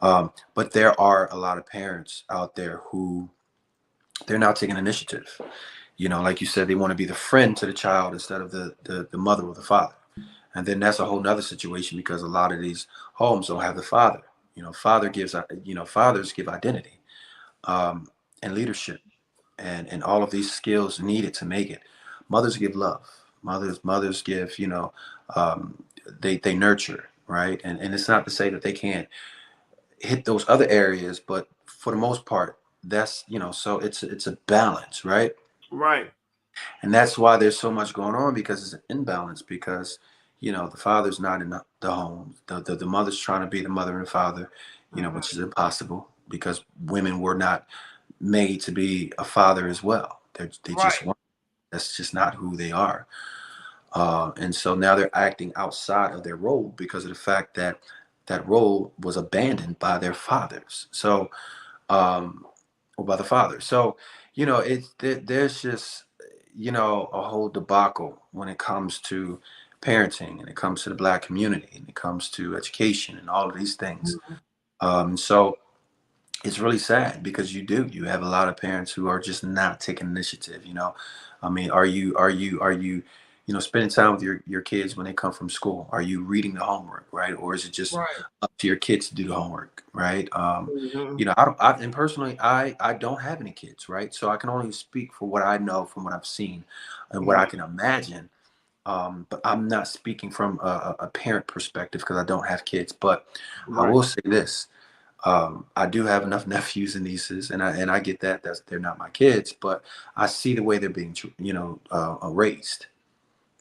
Speaker 8: But there are a lot of parents out there who they're not taking initiative. You know, like you said, they want to be the friend to the child instead of the mother or the father. And then that's a whole nother situation because a lot of these homes don't have the father. You know, fathers give identity and leadership and all of these skills needed to make it. Mothers give love. Mothers give, you know, they nurture, right? And it's not to say that they can't hit those other areas, but for the most part, that's, you know, so it's a balance, right?
Speaker 1: Right.
Speaker 8: And that's why there's so much going on, because it's an imbalance, because you know the father's not in the home, the mother's trying to be the mother and father, you know, which is impossible because women were not made to be a father as well. They
Speaker 1: Right.
Speaker 8: just weren't. That's just not who they are. And so now they're acting outside of their role because of the fact that that role was abandoned by their fathers. So, or by the father. So, you know, there's just, you know, a whole debacle when it comes to parenting, and it comes to the Black community, and it comes to education and all of these things. So it's really sad because you have a lot of parents who are just not taking initiative. You know, I mean, are you you know, spending time with your kids when they come from school? Are you reading the homework, right? Or is it just
Speaker 1: Right.
Speaker 8: up to your kids to do the homework, right?
Speaker 1: Mhm.
Speaker 8: You know, and personally, I don't have any kids, right? So I can only speak for what I know from what I've seen and what I
Speaker 1: Right.
Speaker 8: can imagine. But I'm not speaking from a parent perspective because I don't have kids. But I
Speaker 1: Right.
Speaker 8: will say this: I do have enough nephews and nieces, and I get that they're not my kids, but I see the way they're being, you know, raised,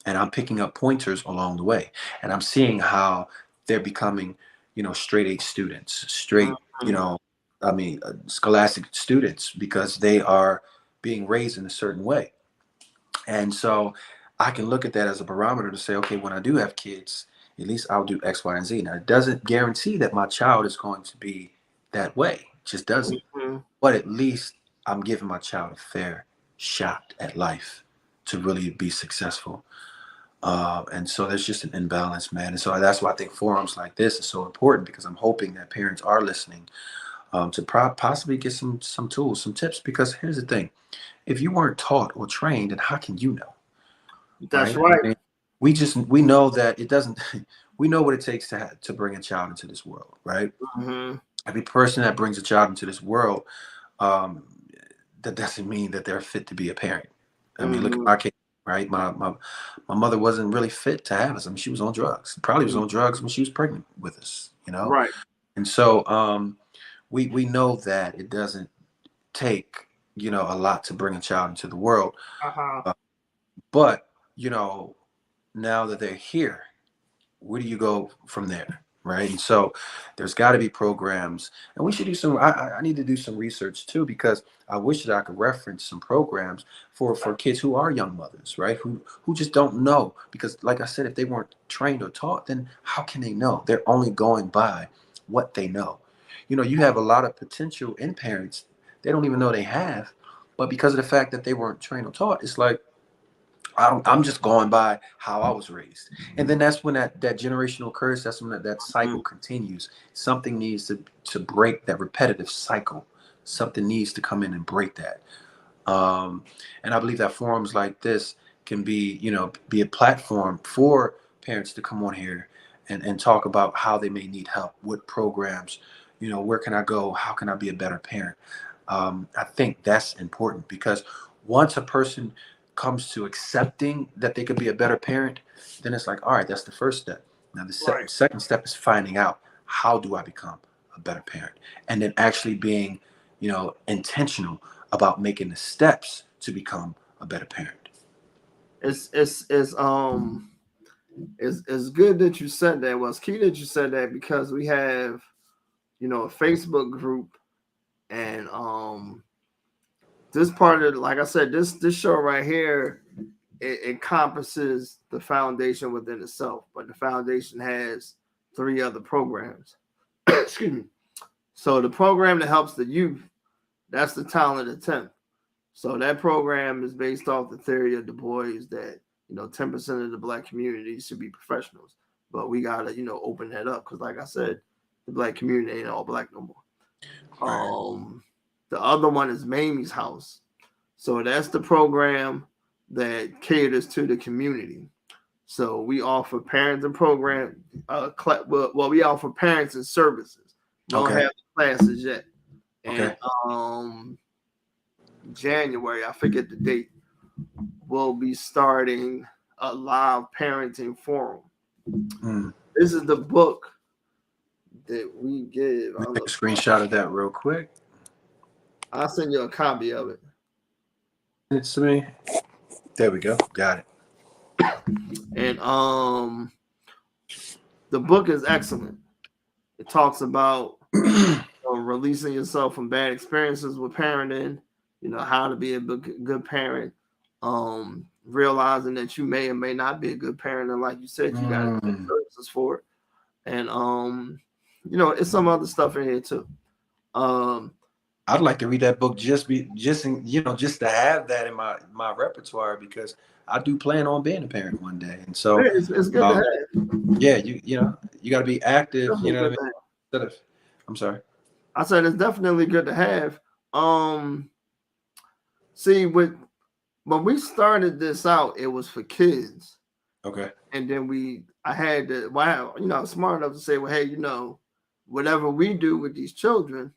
Speaker 8: and I'm picking up pointers along the way, and I'm seeing how they're becoming, you know, straight A students, straight, you
Speaker 1: Mhm.
Speaker 8: know, I mean, scholastic students, because they are being raised in a certain way. And so I can look at that as a barometer to say, okay, when I do have kids, at least I'll do X, Y, and Z. Now, it doesn't guarantee that my child is going to be that way. It just doesn't.
Speaker 1: Mhm.
Speaker 8: But at least I'm giving my child a fair shot at life. to really be successful. And so there's just an imbalance, man. And so that's why I think forums like this is so important, because I'm hoping that parents are listening, to possibly get some tools, some tips. Because here's the thing: if you weren't taught or trained, then how can you know,
Speaker 1: That's
Speaker 8: right?
Speaker 1: right.
Speaker 8: I mean, we know that it doesn't. We know what it takes to bring a child into this world, right?
Speaker 1: Mm-hmm.
Speaker 8: Every person that brings a child into this world, um, that doesn't mean that they're fit to be a parent. I mean, look at
Speaker 1: Mm-hmm.
Speaker 8: my case, right? My mother wasn't really fit to have us. I mean, she was on drugs. Probably was on drugs when she was pregnant with us, you know.
Speaker 1: Right.
Speaker 8: And so we know that it doesn't take, a lot to bring a child into the world.
Speaker 1: Uh-huh.
Speaker 8: But now that they're here, where do you go from there, right? And so there's got to be programs, and we should do some. I need to do some research too, because I wish that I could reference some programs for kids who are young mothers, right? Who just don't know, because like I said, if they weren't trained or taught, then how can they know? They're only going by what they know. You have a lot of potential in parents they don't even know they have, but because of the fact that they weren't trained or taught, it's like, I'm just going by how I was raised. And then that's when that generational curse, that's when that cycle continues. Something needs to break that repetitive cycle. Something needs to come in and break that. And I believe that forums like this can be a platform for parents to come on here and talk about how they may need help, what programs, where can I go? How can I be a better parent? I think that's important, because once a person comes to accepting that they could be a better parent, then it's like, all right, that's the first step. Now the
Speaker 1: Right.
Speaker 8: second step is finding out, how do I become a better parent, and then actually being, intentional about making the steps to become a better parent.
Speaker 1: It's good that you said that. Well, it's key that you said that, because we have, a Facebook group, and this part of, like I said, this show right here, it encompasses the foundation within itself, but the foundation has 3 other programs. Excuse me. So the program that helps the youth, that's the talented 10. So that program is based off the theory of Du Bois that 10% of the black community should be professionals, but we gotta open that up, because like I said, the black community ain't all black no more. The other one is Mamie's House. So that's the program that caters to the community. So we offer parents and program. We offer parents and services. We don't
Speaker 8: Okay.
Speaker 1: have classes yet.
Speaker 8: Okay.
Speaker 1: And January, I forget the date, we'll be starting a live parenting forum. This is the book that we give.
Speaker 8: Let me take a screenshot of that real quick.
Speaker 1: I'll send you a copy of it.
Speaker 8: It's me. There we go. Got it.
Speaker 1: And the book is excellent. It talks about releasing yourself from bad experiences with parenting, how to be a good parent, realizing that you may or may not be a good parent, and like you said, you got to take services for it. And it's some other stuff in here too.
Speaker 8: I'd like to read that book just to have that in my repertoire, because I do plan on being a parent one day. And so
Speaker 1: it's good to have.
Speaker 8: Yeah, you got to be active. You know what I mean? I'm sorry.
Speaker 1: I said it's definitely good to have. See, when we started this out, it was for kids.
Speaker 8: Okay.
Speaker 1: And then I had to, smart enough to say, well, hey, whatever we do with these children,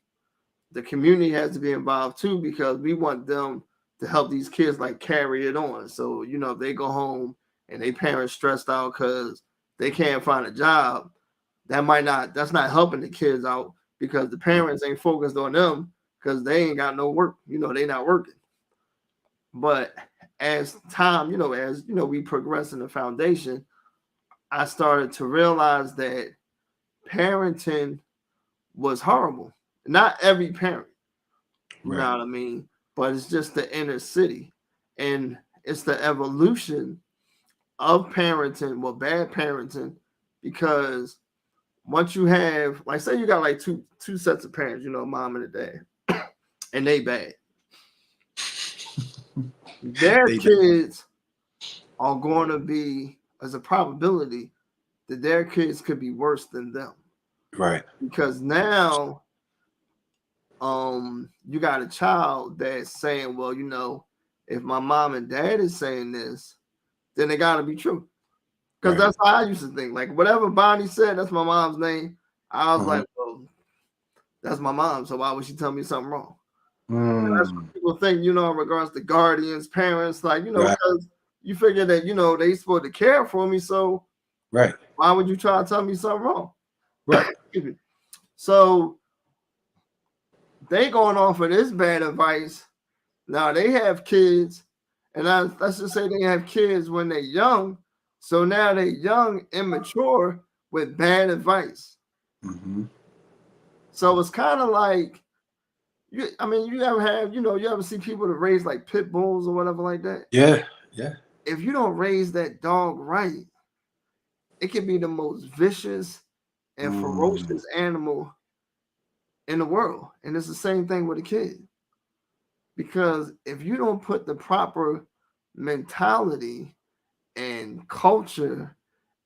Speaker 1: the community has to be involved too, because we want them to help these kids carry it on. So, if they go home and they parents stressed out because they can't find a job, that's not helping the kids out, because the parents ain't focused on them, because they ain't got no work. They not working. But as time, we progress in the foundation, I started to realize that parenting was horrible. Not every parent, you know what I mean? But it's just the inner city. And it's the evolution of parenting, bad parenting, because once you have, say you got two sets of parents, mom and a dad, and they bad. Their kids are going to be, as a probability, that their kids could be worse than them.
Speaker 8: Right.
Speaker 1: Because now you got a child that's saying, well, if my mom and dad is saying this, then it got to be true. Because
Speaker 8: Right.
Speaker 1: that's how I used to think. Like, whatever Bonnie said, that's my mom's name. I was like, well, that's my mom, so why would she tell me something wrong? That's what people think, in regards to guardians, parents, like,
Speaker 8: Right.
Speaker 1: because you figure that, they supposed to care for me, so
Speaker 8: Right.
Speaker 1: why would you try to tell me something wrong?
Speaker 8: Right.
Speaker 1: So they going off of this bad advice. Now they have kids, and let's just say they have kids when they're young. So now they're young, immature with bad advice.
Speaker 8: Mm-hmm.
Speaker 1: So it's kind of like, you ever have, you ever see people that raise like pit bulls or whatever like that?
Speaker 8: Yeah. Yeah.
Speaker 1: If you don't raise that dog right, it can be the most vicious and ferocious animal in the world. And it's the same thing with a kid. Because if you don't put the proper mentality and culture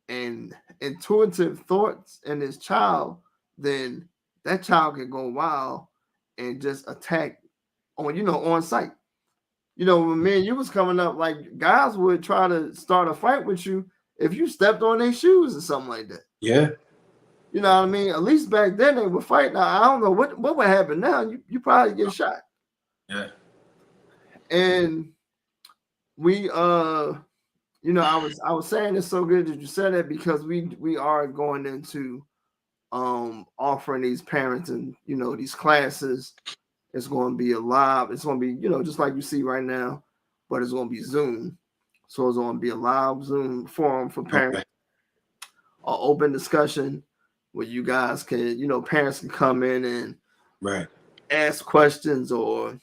Speaker 1: and intuitive thoughts in this child, then that child can go wild and just attack on sight. When me and you was coming up, like guys would try to start a fight with you if you stepped on their shoes or something like that.
Speaker 8: Yeah.
Speaker 1: You know what I mean? At least back then they would fight. Now I don't know what would happen now. You probably get shot.
Speaker 8: Yeah.
Speaker 1: And we I was saying it's so good that you said that, because we are going into offering these parents and these classes. It's going to be live. It's going to be just like you see right now, but it's going to be Zoom. So it's going to be a live Zoom forum for parents, an open discussion where you guys can parents can come in and
Speaker 8: Right.
Speaker 1: ask questions or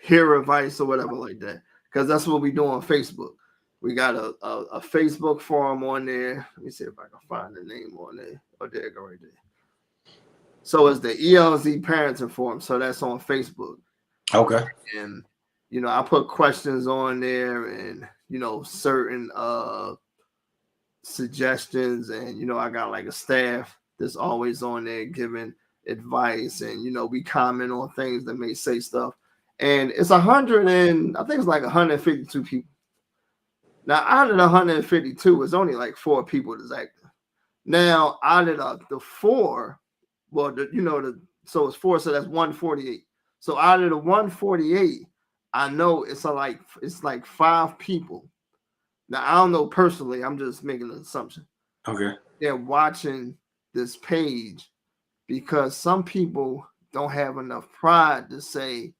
Speaker 1: hear advice or whatever like that, because that's what we do on Facebook. We got a Facebook forum on there. Let me see if I can find the name on there. Oh, there you go, right there. So it's the ELZ Parenting Forum. So that's on Facebook.
Speaker 8: Okay.
Speaker 1: And I put questions on there and certain suggestions, and I got like a staff that's always on there giving advice, and we comment on things that may say stuff. And it's 100 and I think it's like 152 people. Now out of the 152, it's only like 4 people that's active. Now out of the 4, well, so it's 4, so that's 148. So out of the 148, I know it's like 5 people. Now I don't know personally. I'm just making an assumption.
Speaker 8: Okay.
Speaker 1: They're watching this page because some people don't have enough pride to say,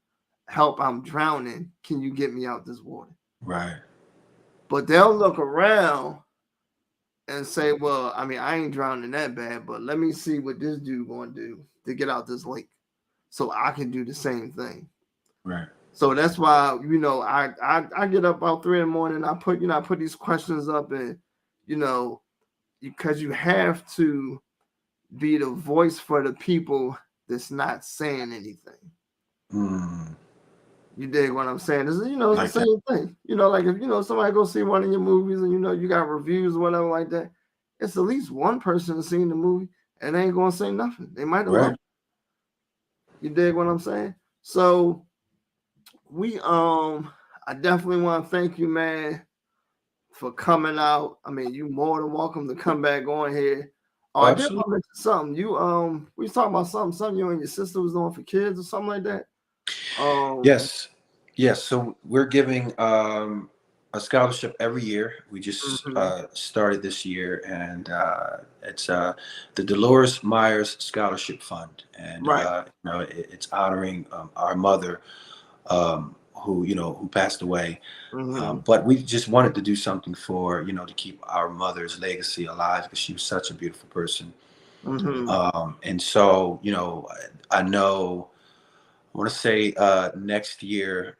Speaker 1: "Help! I'm drowning. Can you get me out this water?"
Speaker 8: Right.
Speaker 1: But they'll look around and say, well, I ain't drowning that bad, but let me see what this dude gonna do to get out this lake so I can do the same thing.
Speaker 8: Right.
Speaker 1: So that's why, I get up about 3 in the morning, I put these questions up, and because you have to be the voice for the people that's not saying anything. You dig what I'm saying? It's, it's
Speaker 8: Like
Speaker 1: the same thing. Like if somebody go see one of your movies and you got reviews or whatever like that, it's at least one person that's seen the movie and they ain't gonna say nothing. They might have loved it. You dig what I'm saying? So I definitely want to thank you, man, for coming out. You more than welcome to come back on here. I did want to mention something. We was talking about something you and your sister was doing for kids or something like that.
Speaker 8: Yes. So we're giving a scholarship every year. We just started this year, and it's the Dolores Myers Scholarship Fund, and it's honoring our mother, who passed away. But we just wanted to do something for to keep our mother's legacy alive, because she was such a beautiful person. And so I know. I want to say next year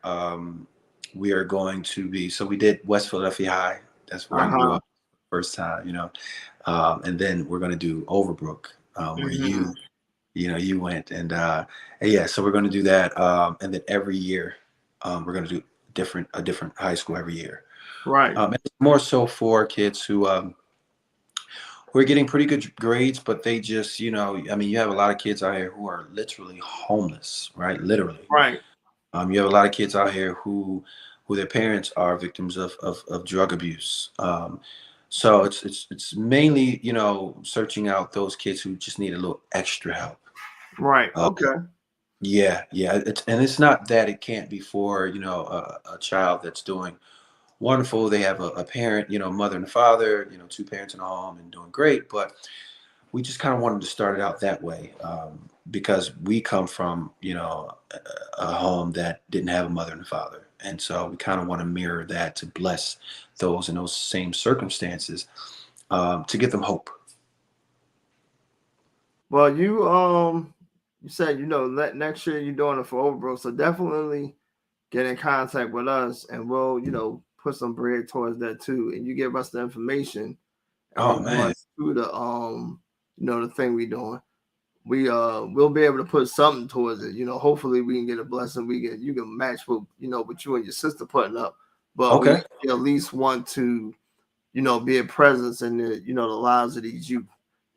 Speaker 8: we are going to be. So we did West Philadelphia High. That's where I grew up first time. And then we're going to do Overbrook, where you went, and yeah. So we're going to do that, and then every year we're going to do a different high school every year.
Speaker 1: Right.
Speaker 8: It's more so for kids who are getting pretty good grades, but they just, I mean, you have a lot of kids out here who are literally homeless, right? Literally.
Speaker 1: Right.
Speaker 8: You have a lot of kids out here who their parents are victims of drug abuse. So it's mainly, searching out those kids who just need a little extra help.
Speaker 1: Right.
Speaker 8: Uh,
Speaker 1: Okay.
Speaker 8: yeah. It's not that it can't be for, a child that's doing wonderful. They have a parent, mother and a father, two parents in a home and doing great. But we just kind of wanted to start it out that way, because we come from, a home that didn't have a mother and a father. And so we kind of want to mirror that to bless those in those same circumstances, to give them hope.
Speaker 1: Well, you said next year you're doing it for Overbrook, so definitely get in contact with us, and we'll put some bread towards that too. And you give us the information in
Speaker 8: Oh, man.
Speaker 1: regards to the the thing we doing. We'll be able to put something towards it. Hopefully we can get a blessing. You can match what what you and your sister putting up, but we
Speaker 8: Okay.
Speaker 1: at least want to be a presence in the lives of these youth.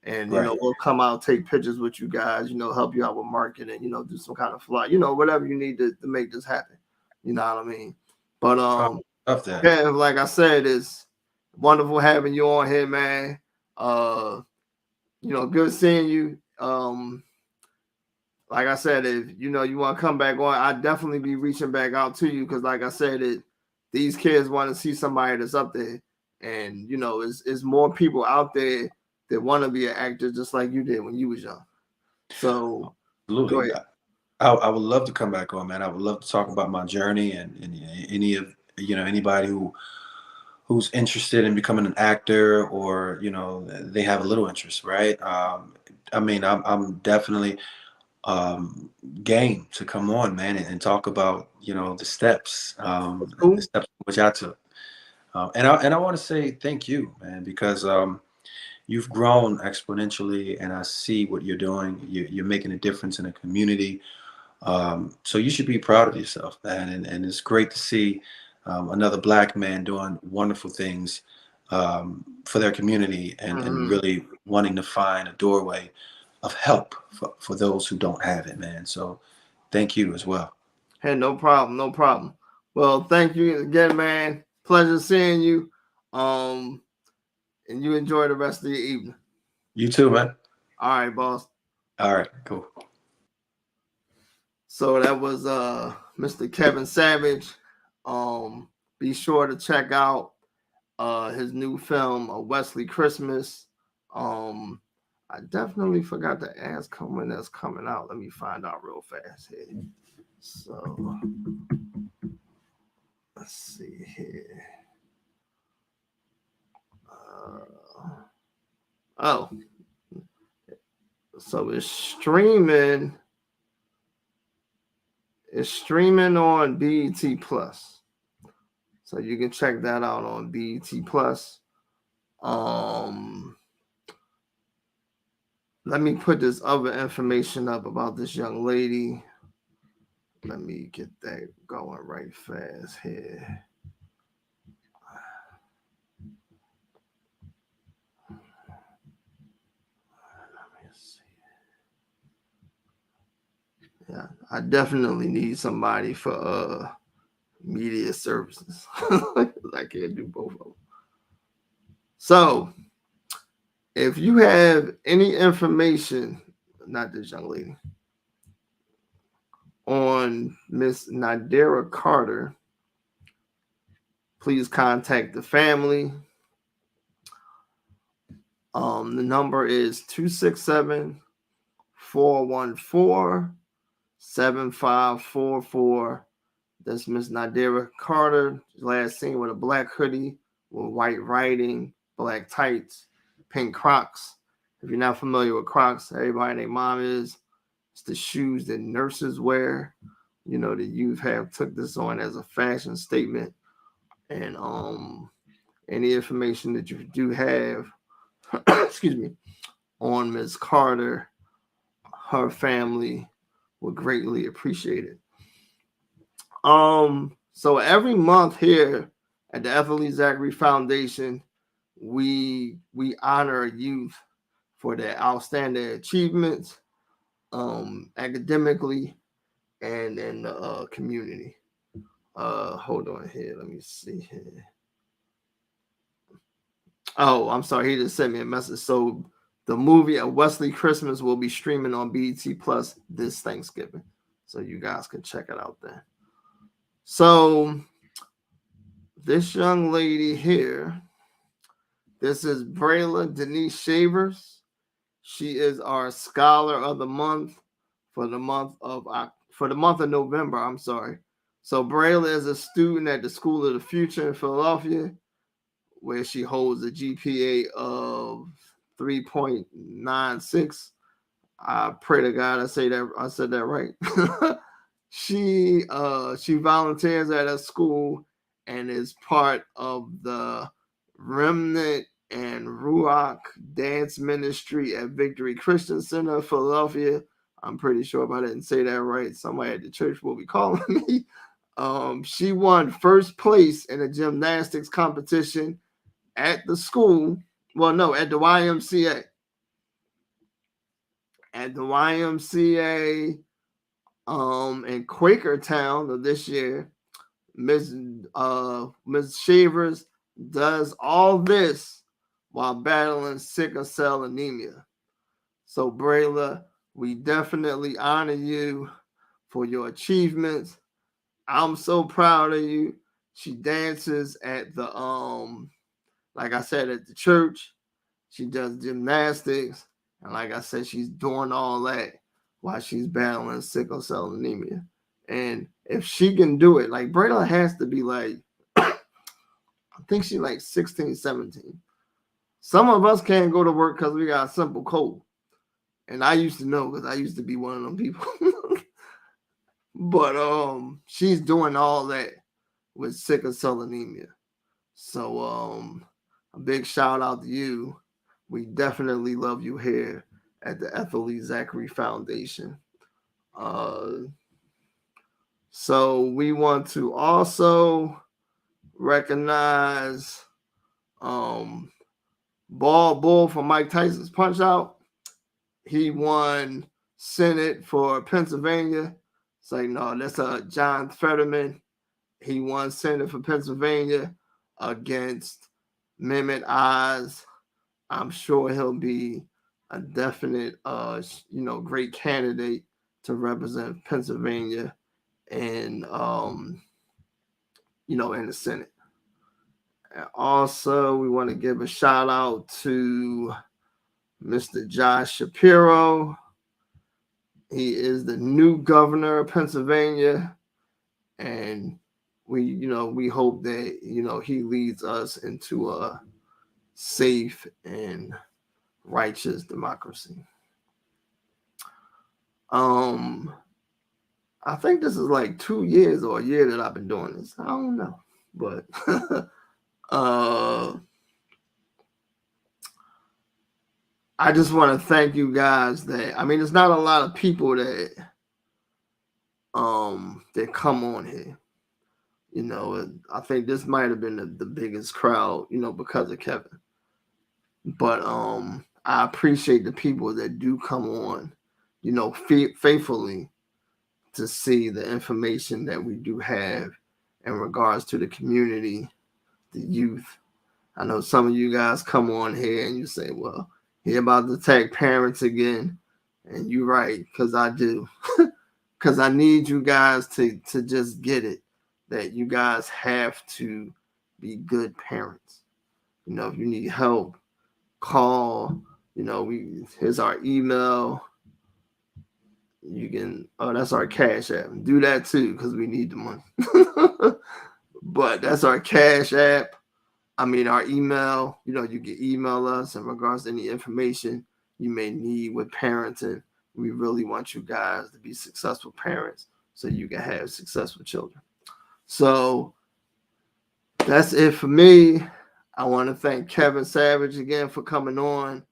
Speaker 1: And
Speaker 8: Right.
Speaker 1: we'll come out, take pictures with you guys, help you out with marketing, do some kind of fly, whatever you need to make this happen. You know what I mean? But
Speaker 8: Love that.
Speaker 1: yeah, like I said, it's wonderful having you on here, man. Good seeing you. Like I said, if you want to come back on, I'd definitely be reaching back out to you, because like I said, these kids want to see somebody that's up there. And it's more people out there that want to be an actor just like you did when you was young. So go
Speaker 8: Absolutely.
Speaker 1: ahead.
Speaker 8: I would love to come back on, man. I would love to talk about my journey and any of, anybody who's interested in becoming an actor, or they have a little interest, right? I mean, I'm definitely game to come on, man, and talk about the steps, the
Speaker 1: Cool.
Speaker 8: steps which I took. And I want to say thank you, man, because you've grown exponentially, and I see what you're doing. You're making a difference in the community. So you should be proud of yourself, man. And it's great to see another Black man doing wonderful things for their community, and
Speaker 1: Mhm.
Speaker 8: really wanting to find a doorway of help for those who don't have it, man. So thank you as well.
Speaker 1: Hey, no problem, no problem. Well, thank you again, man. Pleasure seeing you. And you enjoy the rest of your evening.
Speaker 8: You too, man.
Speaker 1: All right, boss.
Speaker 8: All right, cool.
Speaker 1: So that was Mr. Kevin Savage. Be sure to check out his new film, Wesley Christmas. I definitely forgot to ask him when that's coming out. Let me find out real fast here. So let's see here. Oh, so it's streaming. It's streaming on BET Plus, so you can check that out on BET Plus. Let me put this other information up about this young lady. Let me get that going right fast here. Let me see. Yeah, I definitely need somebody for media services. I can't do both of them. So, if you have any information, not this young lady, on Miss Nadira Carter, please contact the family. The number is 267-414-7544. That's Miss Nadira Carter. Last seen with a black hoodie with white writing, black tights, pink Crocs. If you're not familiar with Crocs, everybody and their mom is. It's the shoes that nurses wear. The youth have took this on as a fashion statement. And any information that you do have, excuse me, on Ms. Carter, her family would greatly appreciate it. So every month here At the Ethel Lee Zachary Foundation, we honor youth for their outstanding achievements, academically and in the community. Hold on here. Let me see here. Oh, I'm sorry. He just sent me a message. So the movie A Wesley Christmas will be streaming on BET Plus this Thanksgiving. So you guys can check it out then. So this young lady here, this is Brayla Denise Shavers. She is our Scholar of the Month for the month of November. I'm sorry. So Brayla is a student at the School of the Future in Philadelphia, where she holds a GPA of 3.96. I pray to God I said that right. She volunteers at a school and is part of the Remnant and Ruach Dance Ministry at Victory Christian Center, Philadelphia. I'm pretty sure if I didn't say that right, somebody at the church will be calling me. She won first place in a gymnastics competition at the school. Well, no, at the YMCA. At the YMCA in Quakertown of this year. Miss Shavers does all this while battling sickle cell anemia. So Brayla, we definitely honor you for your achievements. I'm so proud of you. She dances at the like I said, at the church. She does gymnastics, and like I said, she's doing all that while she's battling sickle cell anemia. And if she can do it, like Brayla has to be like, I think she's like 16, 17. Some of us can't go to work because we got a simple cold. And I used to know because I used to be one of them people. But she's doing all that with sickle cell anemia. So a big shout out to you. We definitely love you here at the Ethel Lee Zachary Foundation. So we want to also recognize Ball Bull from Mike Tyson's Punch Out. He won Senate for Pennsylvania. It's like, no, that's John Fetterman. He won Senate for Pennsylvania against Mehmet Oz. I'm sure he'll be a definite, great candidate to represent Pennsylvania and, in the Senate. And also, we want to give a shout out to Mr. Josh Shapiro. He is the new governor of Pennsylvania, and we hope that he leads us into a safe and righteous democracy. I think this is like 2 years or a year that I've been doing this. I don't know, but I just want to thank you guys there's not a lot of people that come on here. I think this might have been the biggest crowd, because of Kevin. But I appreciate the people that do come on, faithfully to see the information that we do have in regards to the community, the youth. I know some of you guys come on here and you say, well, he about to attack parents again. And you're right, because I do. Because I need you guys to just get it, that you guys have to be good parents. If you need help, call. Here's our email. You can, that's our Cash App. Do that too, because we need the money. But that's our Cash App. Our email. You can email us in regards to any information you may need with parenting. We really want you guys to be successful parents so you can have successful children. So that's it for me. I want to thank Kevin Savage again for coming on,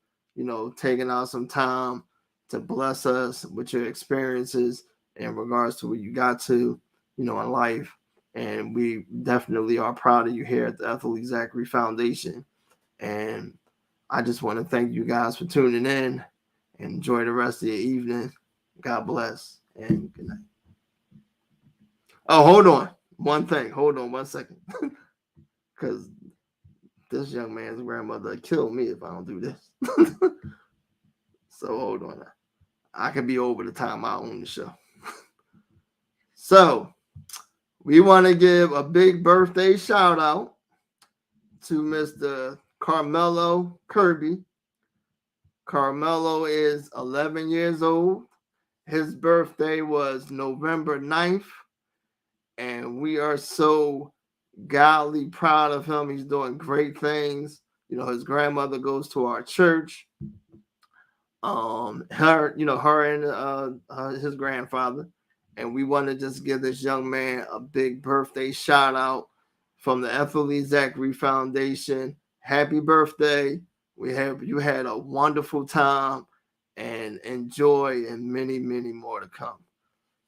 Speaker 1: taking out some time to bless us with your experiences in regards to what you got to, in life. And we definitely are proud of you here at the Ethel E. Zachary Foundation. And I just want to thank you guys for tuning in. Enjoy the rest of your evening. God bless and good night. Oh, hold on. One thing. Hold on 1 second. Because this young man's grandmother would kill me if I don't do this. So hold on. I could be over the time I own the show. So we want to give a big birthday shout out to Mr. Carmelo Kirby. Carmelo is 11 years old. His birthday was November 9th. And we are so godly proud of him. He's doing great things. You know, his grandmother goes to our church. Her and his grandfather. And we want to just give this young man a big birthday shout out from the Ethel E. Zachary Foundation. Happy birthday. You had a wonderful time and enjoy, and many, many more to come.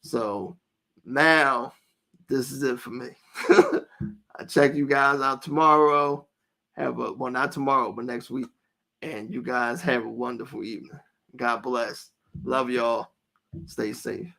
Speaker 1: So now this is it for me. I check you guys out tomorrow. Not tomorrow, but next week. And you guys have a wonderful evening. God bless. Love y'all. Stay safe.